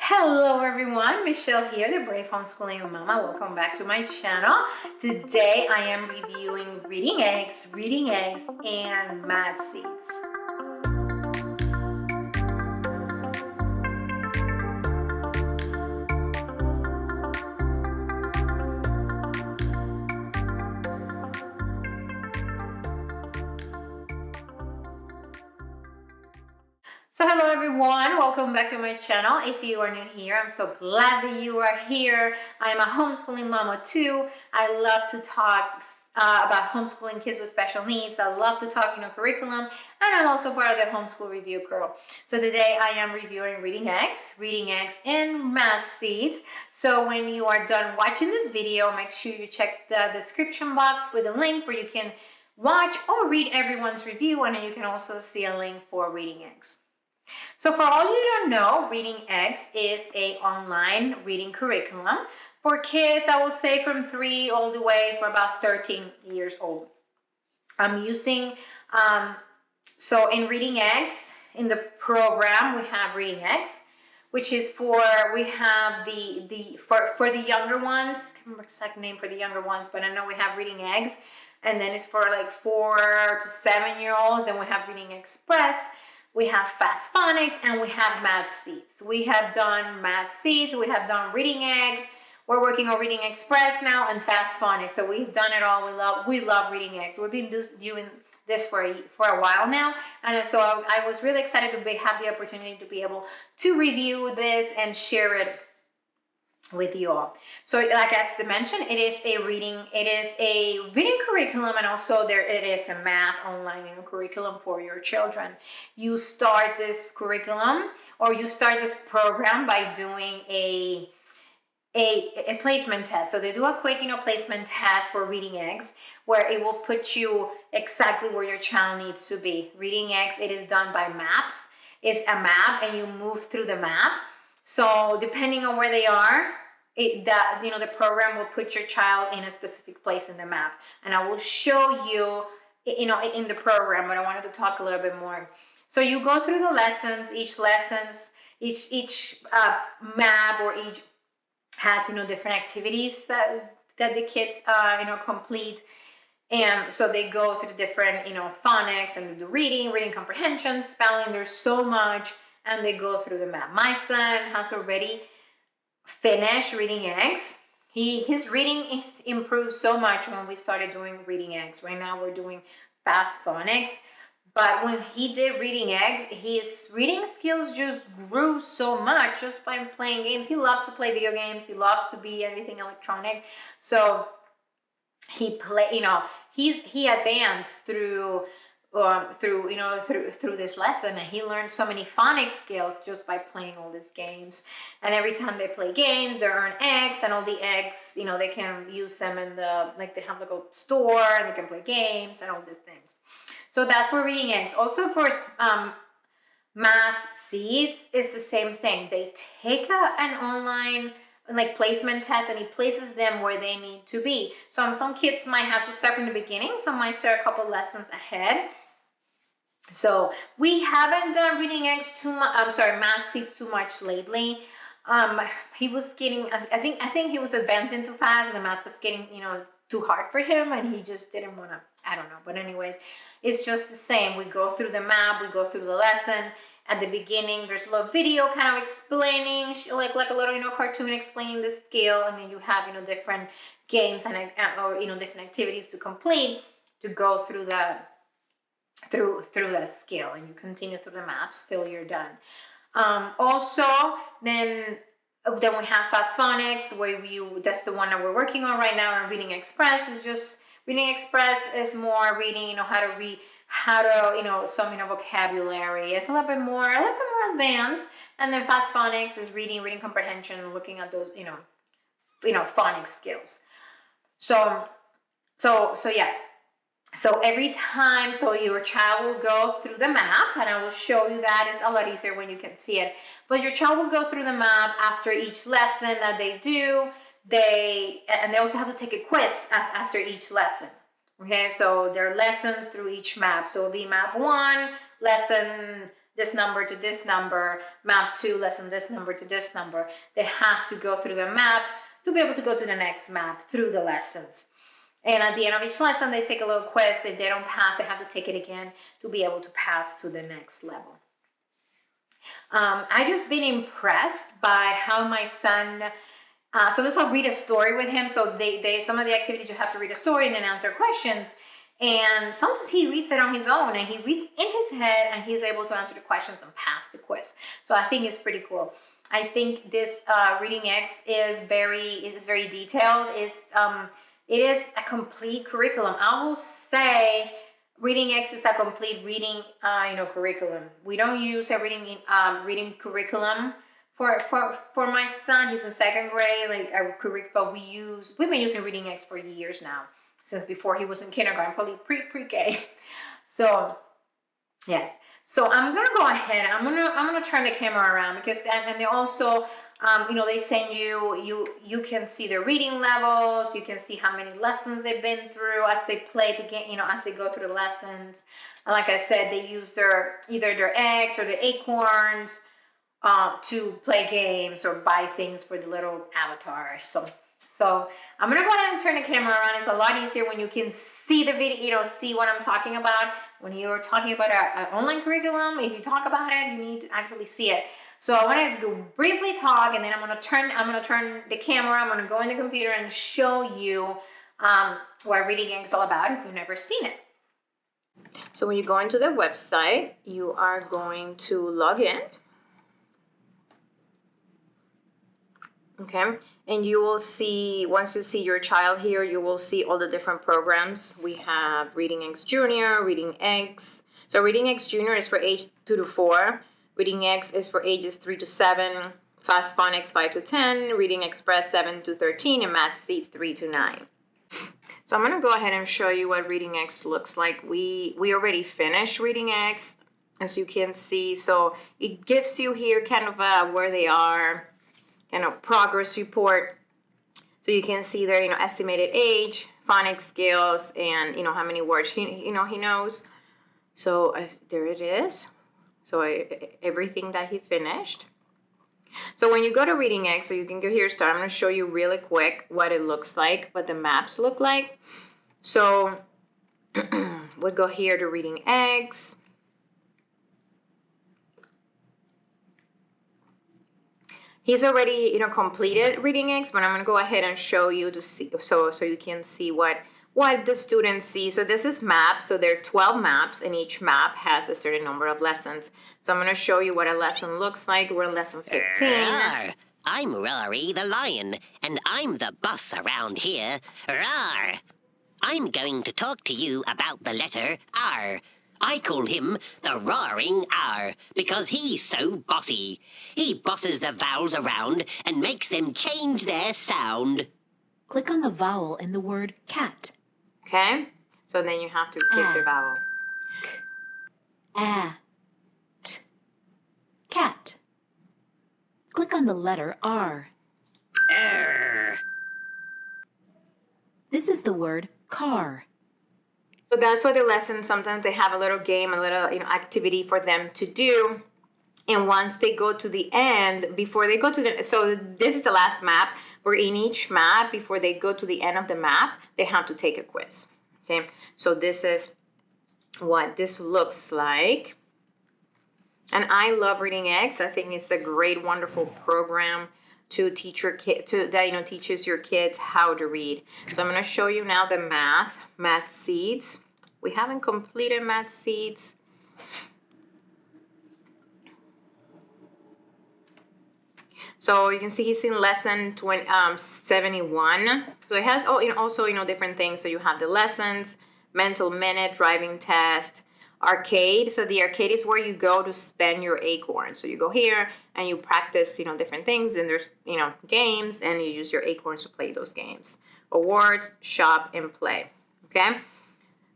Hello everyone, Michelle here, the Brave Homeschooling Mama. Welcome back to my channel. Today I am reviewing Reading Eggs, and Mathseeds. So hello everyone, welcome back to my channel. If you are new here, I'm so glad that you are here. I'm a homeschooling mama too. I love to talk about homeschooling kids with special needs. I love to talk, curriculum, and I'm also part of the Homeschool Review Crew. So today I am reviewing Reading Eggs, and Mathseeds. So when you are done watching this video, make sure you check the description box with a link where you can watch or read everyone's review, and you can also see a link for Reading Eggs. So for all you who don't know, Reading Eggs is an online reading curriculum for kids, I will say from 3 all the way for about 13 years old. I'm using, so in Reading Eggs, in the program, we have Reading Eggs, which is we have for the younger ones, I can't remember the exact name for the younger ones, but I know we have Reading Eggs, and then it's for like 4 to 7-year-olds, and we have Reading Express. We have Fast Phonics, and we have Mathseeds. We have done Mathseeds, we have done Reading Eggs. We're working on Reading Express now and Fast Phonics. So we've done it all. We love Reading Eggs. We've been doing this for a while now, and so I was really excited to have the opportunity to be able to review this and share it with you all. So like I mentioned, it is a reading curriculum, and also it is a math online curriculum for your children. You start this curriculum, or you start this program by doing a placement test. So they do a quick placement test for Reading Eggs, where it will put you exactly where your child needs to be. Reading Eggs, it is done by maps. It's a map, and you move through the map. So depending on where they are, the program will put your child in a specific place in the map. And I will show you, in the program, but I wanted to talk a little bit more. So you go through the lessons. Each map or each has different activities that the kids complete. And so they go through different phonics, and they do reading comprehension, spelling. There's so much. And they go through the map. My son has already finished Reading Eggs. His reading is improved so much when we started doing Reading Eggs. Right now we're doing Fast Phonics. But when he did Reading Eggs, his reading skills just grew so much just by playing games. He loves to play video games. He loves to be anything electronic. So he advanced through this lesson, and he learned so many phonics skills just by playing all these games. And every time they play games, they earn eggs, and all the eggs, they can use them in they have like a store, and they can play games and all these things. So that's for Reading Eggs. Also for Mathseeds is the same thing. They take an online placement test, and he places them where they need to be. So some kids might have to start from the beginning, some might start a couple lessons ahead. So we haven't done Reading Eggs Mathseeds too much lately. He was getting, I think he was advancing too fast, and the math was getting, too hard for him, and he just didn't want to, I don't know. But anyways, it's just the same. We go through the map, we go through the lesson. At the beginning, there's a little video kind of explaining, like a little, cartoon explaining the skill, and then you have, different games or different activities to complete to go through that skill, and you continue through the maps till you're done. Also, then we have Fast Phonics, where that's the one that we're working on right now. And Reading Express is more reading, how to some vocabulary. It's a little bit more advanced. And then Fast Phonics is reading comprehension, looking at those phonics skills. So yeah. So every time, your child will go through the map, and I will show you that. It's a lot easier when you can see it. But your child will go through the map after each lesson that they do. And they also have to take a quiz after each lesson. Okay, so there are lessons through each map. So it'll be map 1, lesson this number to this number, map 2 lesson this number to this number. They have to go through the map to be able to go to the next map through the lessons. And at the end of each lesson, they take a little quiz. If they don't pass, they have to take it again to be able to pass to the next level. I just been impressed by how my son, sometimes I'll read a story with him. So they some of the activities you have to read a story and then answer questions. And sometimes he reads it on his own and he reads in his head and he's able to answer the questions and pass the quiz. So I think it's pretty cool. I think this Reading Eggs is very detailed. It is a complete curriculum. I will say Reading Eggs is a complete reading curriculum. We don't use a reading curriculum for my son. He's in 2nd grade, like a curriculum, but we've been using Reading Eggs for years now, since before he was in kindergarten, probably pre-K. So yes. So I'm gonna go ahead. I'm gonna turn the camera around because and they also they send you can see the reading levels. You can see how many lessons they've been through as they play the game. As they go through the lessons. And like I said, they use either their eggs or the acorns to play games or buy things for the little avatars. So I'm gonna go ahead and turn the camera around. It's a lot easier when you can see the video, see what I'm talking about. When you're talking about an online curriculum, if you talk about it, you need to actually see it. So I want to briefly talk, and then I'm gonna turn the camera. I'm gonna go in the computer and show you what Reading Eggs is all about if you've never seen it. So when you go into the website, you are going to log in. Okay, and you will see, once you see your child here, you will see all the different programs. We have Reading Eggs Junior, Reading Eggs. So Reading Eggs Junior is for age 2 to 4. Reading Eggs is for ages 3 to 7. Fast Phonics 5 to 10. Reading Express 7 to 13. And Mathseeds 3 to 9. So I'm going to go ahead and show you what Reading Eggs looks like. We already finished Reading Eggs, as you can see. So it gives you here kind of where they are. Kind of progress report, so you can see their estimated age, phonics skills, and how many words he knows. So there it is. So everything that he finished. So when you go to Reading Eggs, so you can go here, start. I'm going to show you really quick what it looks like, what the maps look like. So we'll go here to Reading Eggs. He's already, completed Reading Eggs, but I'm going to go ahead and show you to see, so you can see what the students see. So this is maps. So there are 12 maps, and each map has a certain number of lessons. So I'm going to show you what a lesson looks like. We're in lesson 15. Rawr. I'm Rory the lion, and I'm the boss around here. Rawr. I'm going to talk to you about the letter R. I call him the Roaring R because he's so bossy. He bosses the vowels around and makes them change their sound. Click on the vowel in the word cat. Okay? So then you have to pick the vowel. T. Cat. Click on the letter R. This is the word car. So that's what the lesson, sometimes they have a little game, a little activity for them to do. And once they go to the end, before they go to the, so this is the last map, where in each map, before they go to the end of the map, they have to take a quiz. Okay, so this is what this looks like. And I love Reading Eggs. I think it's a great, wonderful program to teach your kid, that teaches your kids how to read. So I'm going to show you now the Mathseeds. We haven't completed Mathseeds. So you can see he's in lesson 71. So it has also different things. So you have the lessons, mental minute, driving test, arcade. So the arcade is where you go to spend your acorns. So you go here and you practice different things, and there's games, and you use your acorns to play those games. Awards, shop, and play. Okay,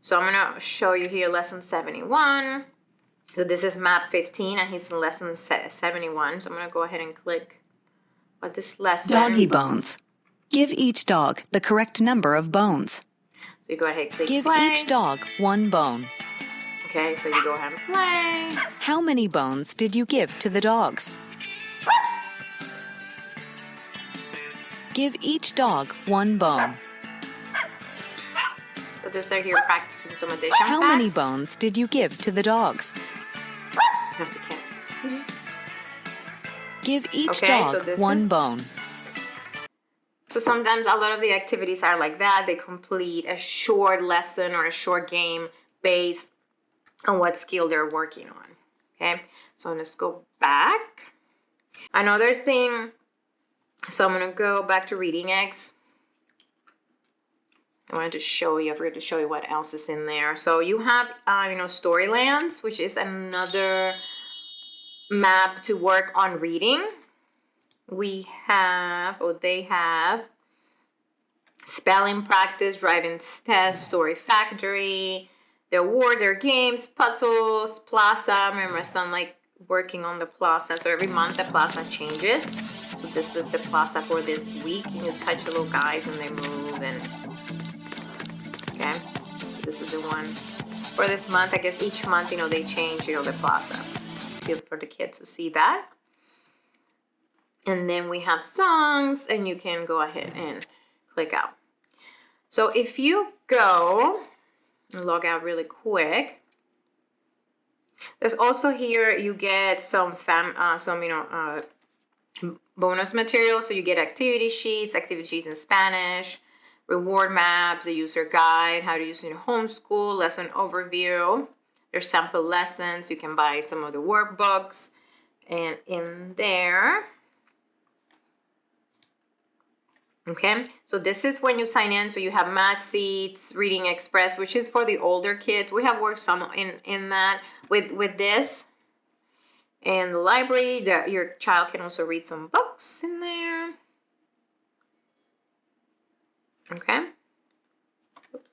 so I'm gonna show you here lesson 71. So this is map 15, and he's in lesson 71. So I'm gonna go ahead and click on this lesson. Doggy bones. Give each dog the correct number of bones. So you go ahead and click Give play. each dog one bone. Okay, so you go ahead and play. How many bones did you give to the dogs? Give each dog 1 bone. So this are here practicing some addition How facts. many bones did you give to the dogs? Have to count. Give each Okay, so dog this 1 is- bone. So sometimes a lot of the activities are like that. They complete a short lesson or a short game based on what skill they're working on. Okay, so let's go back. Another thing, so I'm gonna go back to Reading Eggs. I wanted to show you, I forgot to show you what else is in there. So you have, Storylands, which is another map to work on reading. We have, or they have, spelling practice, driving test, story factory, the awards, their games, puzzles, plaza. Remember, my son like working on the plaza. So every month the plaza changes. So this is the plaza for this week. You touch the little guys and they move. And okay, this is the one for this month. I guess each month, they change, the plaza. Good for the kids to see that. And then we have songs, and you can go ahead and click out. So if you go and log out really quick, there's also here you get some bonus material. So you get activity sheets in Spanish, reward maps, a user guide, how to use it in homeschool, lesson overview. There's sample lessons. You can buy some of the workbooks, and in there. Okay, so this is when you sign in. So you have Mathseeds, Reading Express, which is for the older kids. We have worked some in that with this. And the library, your child can also read some books in there. Okay. Oops.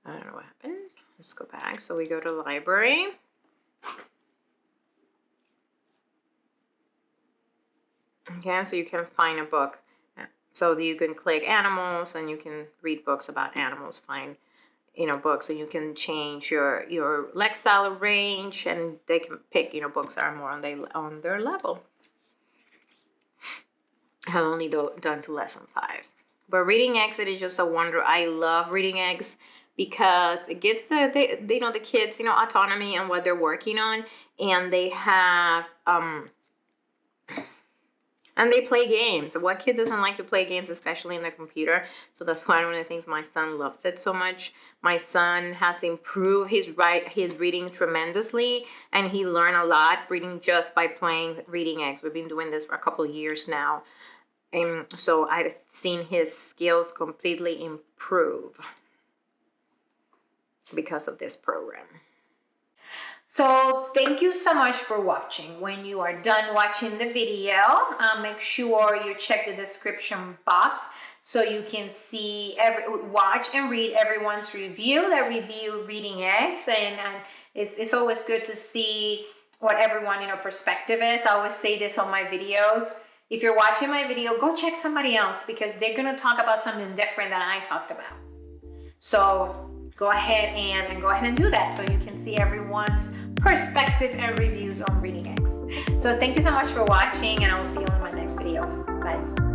I don't know what happened. Let's go back. So we go to library. Okay, so you can find a book. So you can click animals and you can read books about animals, find, books, and you can change your Lexile range, and they can pick, books that are more on their level. I have only done to lesson 5. But Reading Eggs, it is just a wonder. I love Reading Eggs because it gives the kids, autonomy on what they're working on, and they have, and they play games. What kid doesn't like to play games, especially in the computer? So that's one of the things my son loves it so much. My son has improved his reading tremendously, and he learned a lot reading just by playing Reading Eggs. We've been doing this for a couple of years now. And so I've seen his skills completely improve because of this program. So thank you so much for watching. When you are done watching the video, make sure you check the description box so you can see, watch and read everyone's review that review Reading Eggs. And it's always good to see what everyone, perspective is. I always say this on my videos. If you're watching my video, go check somebody else because they're going to talk about something different than I talked about. So go ahead and do that so you can see everyone's perspective and reviews on Reading Eggs. So thank you so much for watching, and I will see you on my next video. Bye.